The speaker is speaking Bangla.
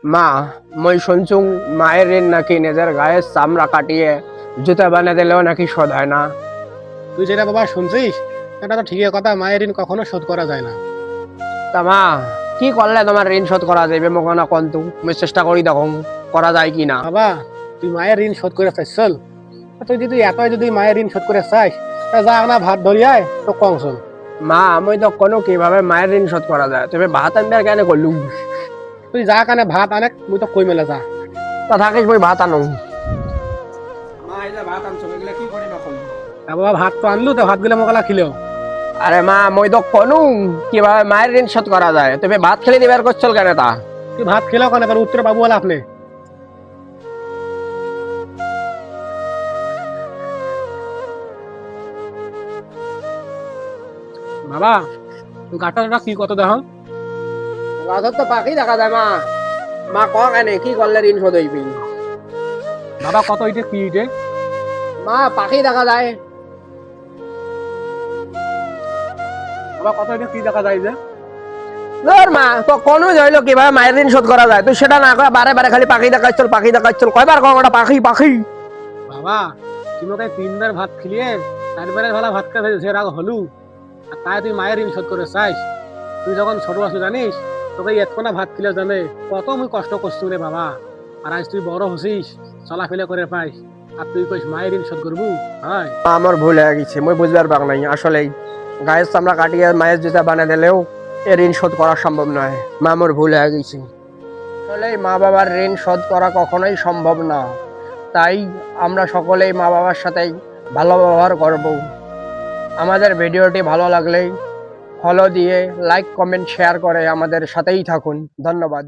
মা, মই শুনছুং মায়ের ঋণ নাকি নিজের গায়ের চামড়া কাটিয়ে জুতা বানিয়ে দিলেও নাকি শোধ হয় না। তুই যেটা বাবা শুনছিস এটা তো ঠিকই কথা, মায়ের ঋণ কখনো শোধ করা যায় না। তা মা, কি করলে তোমার ঋণ শোধ করা যাবে মোক না কন্তু, আমি চেষ্টা করি দেখো করা যায় কি না। বাবা তুই মায়ের ঋণ শোধ করে চাইছ চল, তুই যদি এতই যদি মায়ের ঋণ শোধ করে চাইস তা যা না ভাত ধরিয়ায় তো কম চল। মা, আমি তো কোনো কিভাবে মায়ের ঋণ শোধ করা যায়, তুমি ভাত আনবে আর কেন করলু? তুই যা কানে ভাত আনে মুই তো কই মেলে যা। তা থাকিস মই ভাত আনো। বাবা ভাত তো আনলু, তো ভাত গুলো মোকালা খিলেও। আরে মা, মই তো কোনো কিভাবে মায়ের ঋণ শোধ করা যায়, তুমি ভাত খেলে দিবার করছল কেন তা? তুই ভাত খেলেও কেন, তার উত্তর বাবু বলে আপনি। বাবা তুই গাছটা কি কত দেখো। গাছত তো পাখি দেখা যায় মা। মা ক কেন কি করলে ঋণ শোধ হইবি? বাবা কত ইটে কি ইটে? মা, পাখি দেখা যায়। বাবা কত ইটে কি দেখা যায় যে? ধর মা, তো কোনো হইলো কিভাবে মায়ের ঋণ শোধ করা যায়, তুই সেটা না করে বারে বারে খালি পাখি দেখাচ্ছল পাখি দেখাচ্ছল, কয়বার কম ওটা পাখি পাখি। বাবা তুই মোকে 3 বার ভাত খিলিয়ে 4 বারের বেলা ভাত খাই সে রাগ হলু, আর তাই তুই মায়ের ঋণ শোধ করে চাইস? তুই যখন ছোট আছো জানিস তোকে এতক্ষণা ভাত খিলে জানে কত মুই কষ্ট করছি রে বাবা। আর আজ তুই বড় হছিস, চলাফেরা করে পাইস, আর তুই কইস মায়ের ঋণ শোধ করবু? হয় আমার ভুল হয়ে গেছে, মই বুঝবার পাক নাই আসলেই গায়ের চামড়া কাটিয়ে মায়ের জুতা বানিয়ে দিলেও এর ঋণ শোধ করা সম্ভব নয়। মা, আমার ভুল হয়ে গেছে। আসলেই মা বাবার ঋণ শোধ করা কখনোই সম্ভব না। তাই আমরা সকলেই মা বাবার সাথেই ভালো ব্যবহার করব। আমাদের ভিডিওটি ভালো লাগলেই ফলো দিয়ে লাইক কমেন্ট শেয়ার করে আমাদের সাথেই থাকুন। ধন্যবাদ।